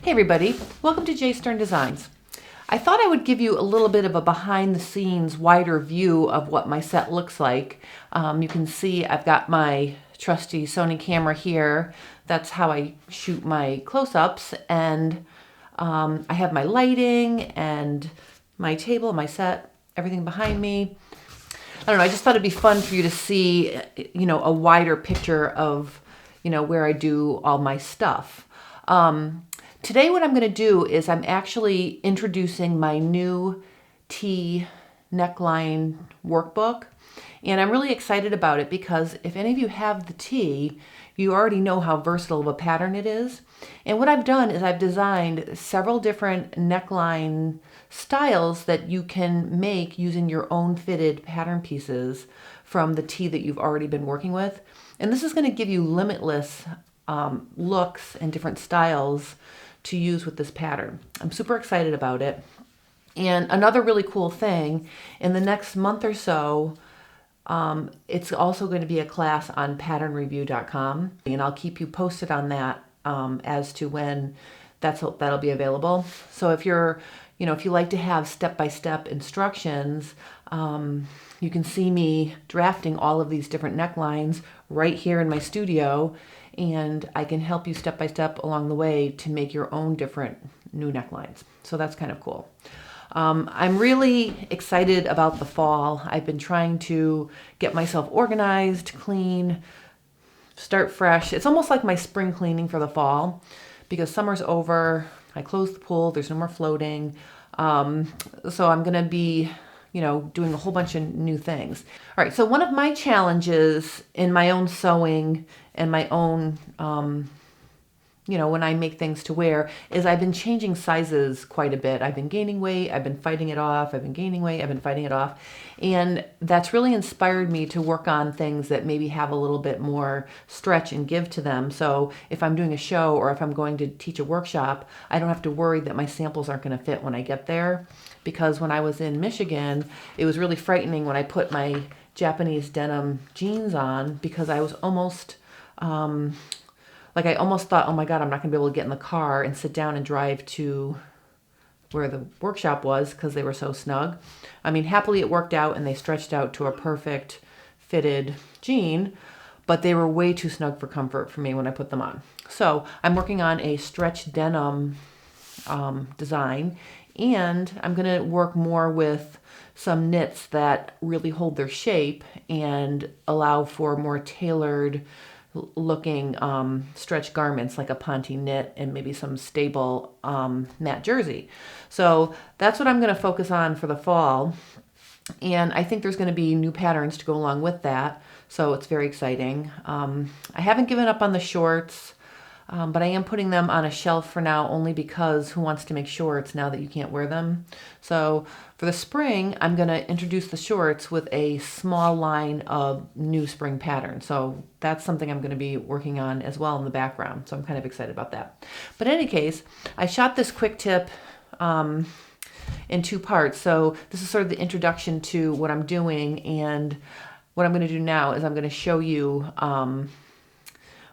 Hey everybody, welcome to J Stern Designs. I thought I would give you a little bit of a behind the scenes wider view of what my set looks like. You can see I've got my trusty Sony camera here. That's how I shoot my close-ups, and I have my lighting and my table, my set, everything behind me. I don't know, I just thought it'd be fun for you to see, a wider picture of, where I do all my stuff. Today what I'm going to do is I'm actually introducing my new T neckline workbook, and I'm really excited about it because if any of you have the T, you already know how versatile of a pattern it is. And what I've done is I've designed several different neckline styles that you can make using your own fitted pattern pieces from the T that you've already been working with. And this is going to give you limitless looks and different styles to use with this pattern. I'm super excited about it. And another really cool thing, in the next month or so, it's also going to be a class on patternreview.com, and I'll keep you posted on that as to when that'll be available. So if if you like to have step-by-step instructions, you can see me drafting all of these different necklines right here in my studio, and I can help you step by step along the way to make your own different new necklines. So that's kind of cool. I'm really excited about the fall. I've been trying to get myself organized, clean, start fresh. It's almost like my spring cleaning for the fall because summer's over. I closed the pool. There's no more floating. So I'm going to be doing a whole bunch of new things. All right, so one of my challenges in my own sewing and my own, when I make things to wear, is I've been changing sizes quite a bit. I've been gaining weight, I've been fighting it off, I've been gaining weight, I've been fighting it off. And that's really inspired me to work on things that maybe have a little bit more stretch and give to them. So if I'm doing a show or if I'm going to teach a workshop, I don't have to worry that my samples aren't going to fit when I get there. Because when I was in Michigan, it was really frightening when I put my Japanese denim jeans on because I was almost, I almost thought, oh my God, I'm not gonna be able to get in the car and sit down and drive to where the workshop was because they were so snug. I mean, happily it worked out and they stretched out to a perfect fitted jean, but they were way too snug for comfort for me when I put them on. So I'm working on a stretch denim design, and I'm going to work more with some knits that really hold their shape and allow for more tailored looking stretch garments like a ponte knit and maybe some stable matte jersey. So that's what I'm going to focus on for the fall. And I think there's going to be new patterns to go along with that. So it's very exciting. I haven't given up on the shorts. But I am putting them on a shelf for now only because who wants to make shorts now that you can't wear them? So for the spring, I'm going to introduce the shorts with a small line of new spring patterns. So that's something I'm going to be working on as well in the background. So I'm kind of excited about that. But in any case, I shot this quick tip in two parts. So this is sort of the introduction to what I'm doing. And what I'm going to do now is I'm going to show you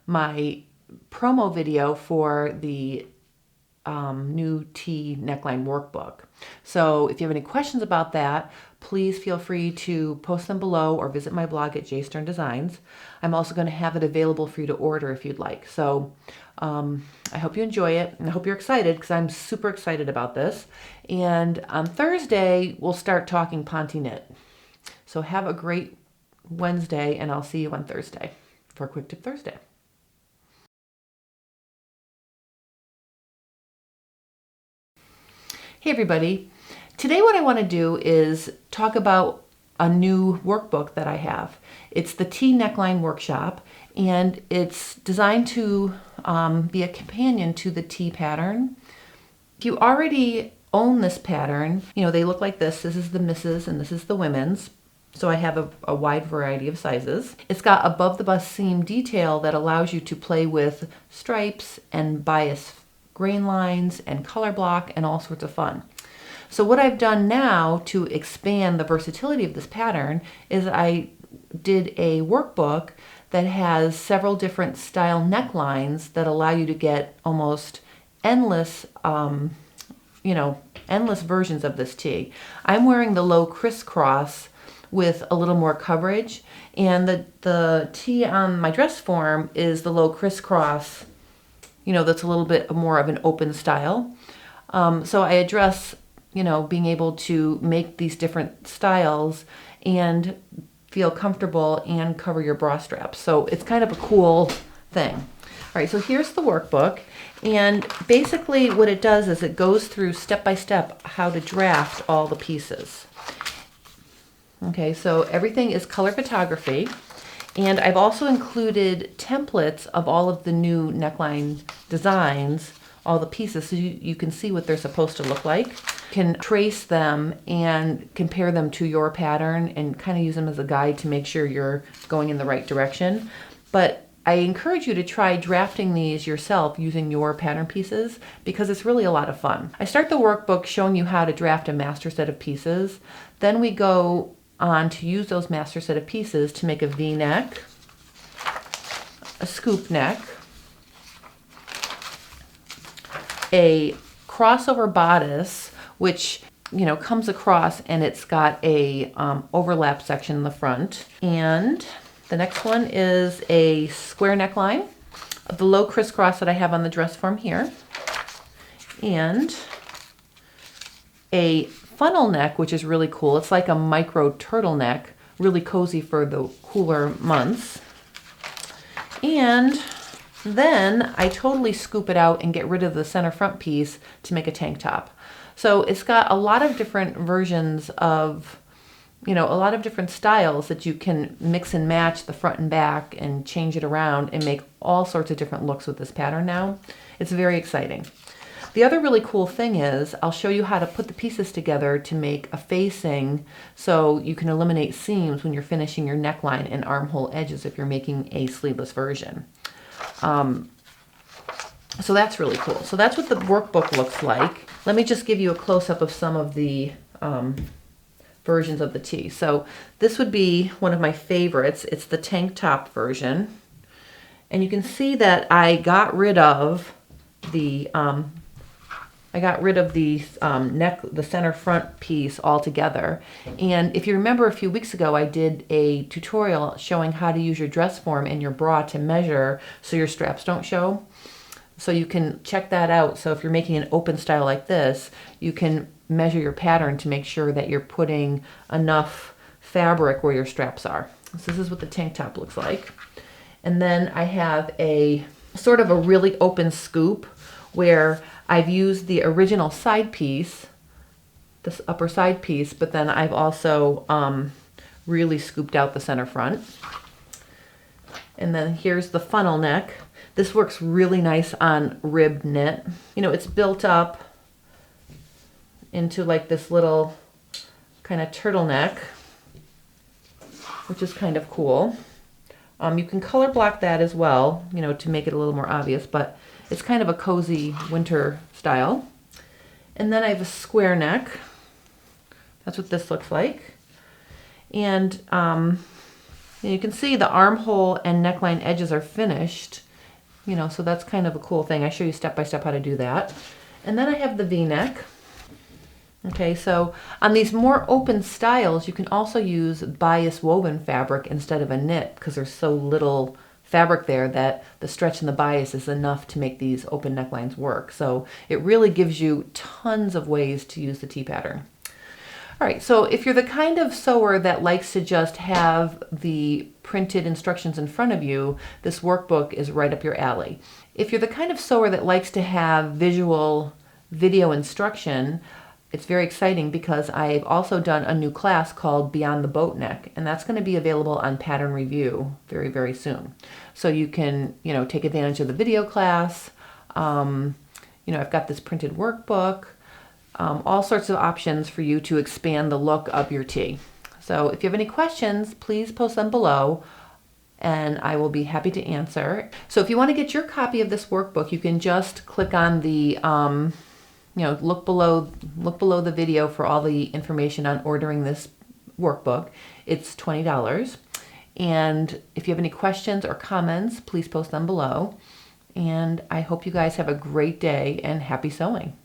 my promo video for the new T neckline workbook. So if you have any questions about that, please feel free to post them below or visit my blog at J Stern Designs. I'm also going to have it available for you to order if you'd like. So I hope you enjoy it, and I hope you're excited because I'm super excited about this. And on Thursday, we'll start talking ponte knit. So have a great Wednesday, and I'll see you on Thursday for a Quick Tip Thursday. Hey everybody, today what I want to do is talk about a new workbook that I have. It's the T neckline workshop, and it's designed to be a companion to the T pattern. If you already own this pattern, they look like this. This is the misses and this is the women's. So I have a wide variety of sizes. It's got above the bust seam detail that allows you to play with stripes and bias grain lines and color block and all sorts of fun. So what I've done now to expand the versatility of this pattern is I did a workbook that has several different style necklines that allow you to get almost endless, endless versions of this tee. I'm wearing the low crisscross with a little more coverage, and the tee on my dress form is the low crisscross, that's a little bit more of an open style. So I address, being able to make these different styles and feel comfortable and cover your bra straps. So it's kind of a cool thing. All right, so here's the workbook. And basically what it does is it goes through step by step how to draft all the pieces. Okay, so everything is color photography. And I've also included templates of all of the new neckline designs, all the pieces, so you can see what they're supposed to look like. You can trace them and compare them to your pattern and kind of use them as a guide to make sure you're going in the right direction. But I encourage you to try drafting these yourself using your pattern pieces because it's really a lot of fun. I start the workbook showing you how to draft a master set of pieces. Then we go on to use those master set of pieces to make a V-neck, a scoop neck, a crossover bodice, which comes across and it's got a overlap section in the front. And the next one is a square neckline, the low crisscross that I have on the dress form here, and a funnel neck, which is really cool. It's like a micro turtleneck, really cozy for the cooler months. And then I totally scoop it out and get rid of the center front piece to make a tank top. So it's got a lot of different versions of, a lot of different styles that you can mix and match the front and back and change it around and make all sorts of different looks with this pattern now. It's very exciting. The other really cool thing is I'll show you how to put the pieces together to make a facing so you can eliminate seams when you're finishing your neckline and armhole edges if you're making a sleeveless version. So that's really cool. So that's what the workbook looks like. Let me just give you a close-up of some of the versions of the tee. So this would be one of my favorites. It's the tank top version. And you can see that I got rid of the the center front piece altogether. And if you remember a few weeks ago, I did a tutorial showing how to use your dress form and your bra to measure so your straps don't show. So you can check that out. So if you're making an open style like this, you can measure your pattern to make sure that you're putting enough fabric where your straps are. So this is what the tank top looks like. And then I have a sort of a really open scoop where I've used the original side piece, this upper side piece, but then I've also really scooped out the center front. And then here's the funnel neck. This works really nice on ribbed knit. It's built up into like this little kind of turtleneck, which is kind of cool. You can color block that as well, to make it a little more obvious, but it's kind of a cozy winter style. And then I have a square neck. That's what this looks like. And you can see the armhole and neckline edges are finished, so that's kind of a cool thing. I show you step by step how to do that. And then I have the V-neck. Okay, so on these more open styles, you can also use bias woven fabric instead of a knit because there's so little fabric there that the stretch and the bias is enough to make these open necklines work. So it really gives you tons of ways to use the tee pattern. All right, so if you're the kind of sewer that likes to just have the printed instructions in front of you, this workbook is right up your alley. If you're the kind of sewer that likes to have visual video instruction, it's very exciting because I've also done a new class called Beyond the Boat Neck, and that's going to be available on Pattern Review very, very soon. So you can, take advantage of the video class. I've got this printed workbook, all sorts of options for you to expand the look of your tee. So if you have any questions, please post them below and I will be happy to answer. So if you want to get your copy of this workbook, you can just click on the look below the video for all the information on ordering this workbook. It's $20. And if you have any questions or comments, please post them below. and I hope you guys have a great day and happy sewing.